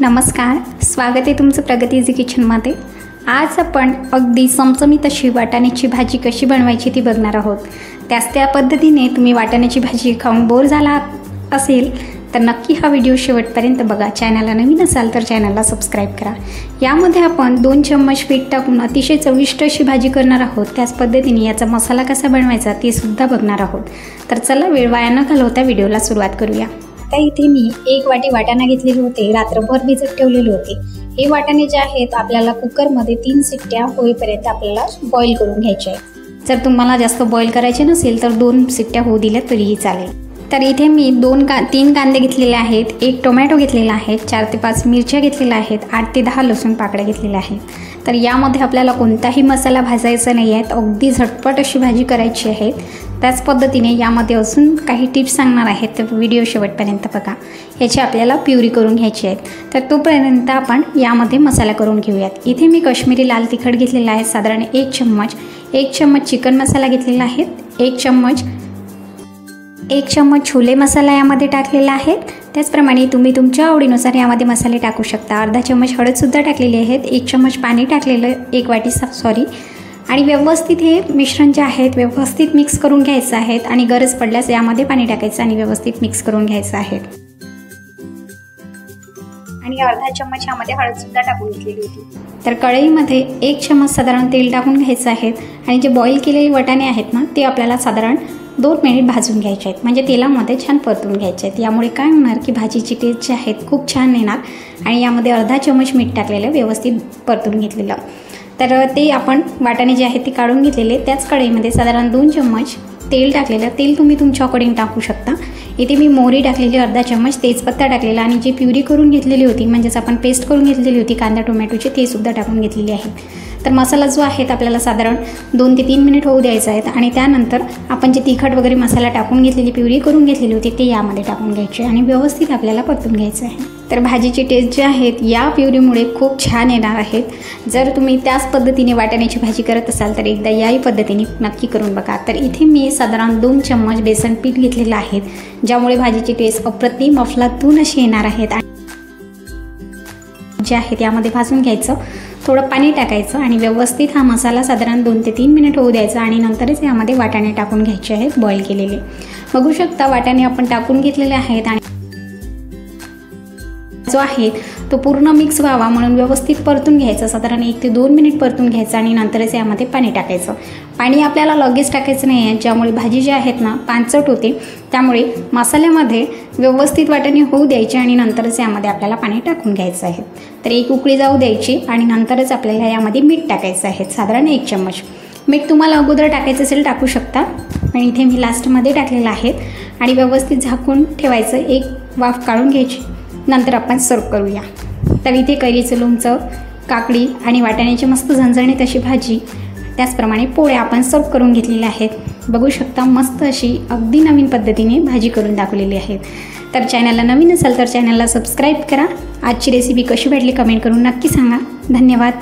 नमस्कार, स्वागत आहे तुमचं प्रगती इझी किचनमध्ये। आज आपण अगदी चमचमीत अशी वाटाण्याची भाजी कशी बनवायची ती बघणार आहोत। त्या पद्धतीने तुम्ही वाटाण्याची भाजी खाऊन बोर झाला असेल तर नक्की हा व्हिडिओ शेवटपर्यंत बघा। चॅनलला नवीन असाल तर चॅनलला सबस्क्राइब करा। यामध्ये आपण 2 चम्मच पीठ टाकून अतिशय चविष्ट अशी भाजी करणार आहोत। त्याच पद्धतीने याचा मसाला कसा बनवायचा ते सुद्धा बघणार आहोत। तर चला वेळ वाया न घालवता व्हिडिओला सुरुवात करूया। आता इथे मी 1 वाटी वाटाणा घेतलेले होते, रात्रभर भिजत ठेवलेले होते। हे वाटाणे जे आहेत आपल्याला कुकरमध्ये 3 शिट्ट्या होईपर्यंत आपल्याला बॉईल करून घ्यायचे आहेत। जर तुम्हाला जास्त बॉईल करायचे नसेल तर 2 शिट्ट्या होऊ दिल्या तरीही चालेल। तर इथे मी 3 कांदे घेतलेले आहेत, 1 टोमॅटो घेतलेला आहे, 4 ते 5 मिरच्या घेतलेल्या आहेत, 8 ते 10 लसूण पाकळ्या घेतलेल्या आहेत। तर यामध्ये आपल्याला कोणताही मसाला भाजायचा नाही आहे, अगदी झटपट अशी भाजी करायची आहे। त्याच पद्धतीने यामध्ये अजून काही टिप्स सांगणार आहेत, तर व्हिडिओ शेवटपर्यंत बघा। याची आपल्याला प्युरी करून घ्यायची आहे, तर तोपर्यंत आपण यामध्ये मसाला करून घेऊयात। इथे मी काश्मीरी लाल तिखट घेतलेला आहे साधारण 1 चम्मच, 1 चम्मच चिकन मसाला घेतलेला आहे, 1 चम्मच छोले मसाला यामध्ये टाकलेला आहे। त्याचप्रमाणे तुम्ही तुमच्या आवडीनुसार यामध्ये मसाले टाकू शकता। अर्धा चम्मच हळदसुद्धा टाकलेली आहे, 1 चम्मच पाणी टाकलेलं, 1 वाटी आणि व्यवस्थित हे मिश्रण जे आहे व्यवस्थित मिक्स करून घ्यायचं आहे आणि गरज पडल्यास यामध्ये पाणी टाकायचं आणि व्यवस्थित मिक्स करून घ्यायचं आहे। आणि अर्धा चम्मच यामध्ये हळदसुद्धा टाकून घेतलेली होती। तर कढईमध्ये 1 चम्मच साधारण तेल टाकून घ्यायचं आहे आणि जे बॉईल केलेले वाटाणे आहेत ना ते आपल्याला साधारण 2 मिनिट भाजून घ्यायचे आहेत, म्हणजे तेलामध्ये छान परतून घ्यायचे आहेत। यामुळे काय होणार की भाजीची टेस्ट जी आहे खूप छान येणार। आणि यामध्ये अर्धा चम्मच मीठ टाकलेलं व्यवस्थित परतून घेतलेलं। तर ते आपण वाटाणे जे आहेत ते काढून घेतलेले। त्याच कढईमध्ये साधारण 2 चम्मच तेल टाकलेलं, तेल तुम्ही तुमच्या अकॉर्डिंग टाकू शकता। इथे मी मोहरी टाकलेली, अर्धा चम्मच तेजपत्ता टाकलेला आणि जी प्युरी करून घेतलेली होती म्हणजेच आपण पेस्ट करून घेतलेली होती कांदा टोमॅटोची ते सुद्धा टाकून घेतलेली आहे। तर मसाला जो आहे आपल्याला साधारण 2 ते 3 मिनिट होऊ द्यायचा आहे आणि त्यानंतर आपण जे तिखट वगैरे मसाला टाकून घेतलेली प्युरी करून घेतलेली होती ते यामध्ये टाकून घ्यायचे आणि व्यवस्थित आपल्याला परतून घ्यायचं आहे। तर भाजीची टेस्ट जी आहेत या प्युरीमुळे खूप छान येणार आहेत। जर तुम्ही त्याच पद्धतीने वाटाण्याची भाजी करत असाल तर एकदा याही पद्धतीने नक्की करून बघा। तर इथे मी साधारण 2 चम्मच बेसन पीठ घेतलेलं आहे, ज्यामुळे भाजीची टेस्ट अप्रतिम अफलातून अशी येणार आहेत। जे आहे त्यामध्ये भाजून घ्यायचं, थोडं पाणी टाकायचं आणि व्यवस्थित हा मसाला साधारण 2 ते 3 मिनिट होऊ द्यायचा आणि नंतरच यामध्ये वाटाणे टाकून घ्यायचे आहेत बॉईल केलेले। बघू शकता वाटाणे आपण टाकून घेतलेले आहेत आणि जो आहे तो पूर्ण मिक्स व्हावा म्हणून व्यवस्थित परतून घ्यायचं, साधारण 1 ते 2 मिनिट परतून घ्यायचं आणि नंतरच यामध्ये पाणी टाकायचं। पाणी आपल्याला लगेच टाकायचं नाही आहे, ज्यामुळे भाजी जी आहेत ना पांचट होते। त्यामुळे मसाल्यामध्ये व्यवस्थित वाटाणे होऊ द्यायचे आणि नंतरच यामध्ये आपल्याला पाणी टाकून घ्यायचं आहे। तर 1 उकळी जाऊ द्यायची आणि नंतरच आपल्याला यामध्ये मीठ टाकायचं आहे, साधारण 1 चम्मच। मीठ तुम्हाला अगोदर टाकायचं असेल टाकू शकता, पण इथे मी लास्टमध्ये टाकलेलं आहे आणि व्यवस्थित झाकून ठेवायचं, 1 वाफ काढून घ्यायची, नंतर आपण सर्व करूया। तर इथे कैरीचं लोणचं, काकडी आणि वाटाण्याची मस्त झणझणीत अशी भाजी, त्याचप्रमाणे पोळ्या आपण सर्व करून घेतलेल्या आहेत। बघू शकता मस्त अशी अगदी नवीन पद्धतीने भाजी करून दाखवलेली आहे। तर चॅनलला नवीन असाल तर चॅनलला सबस्क्राईब करा। आजची रेसिपी कशी वाटली कमेंट करून नक्की सांगा। धन्यवाद।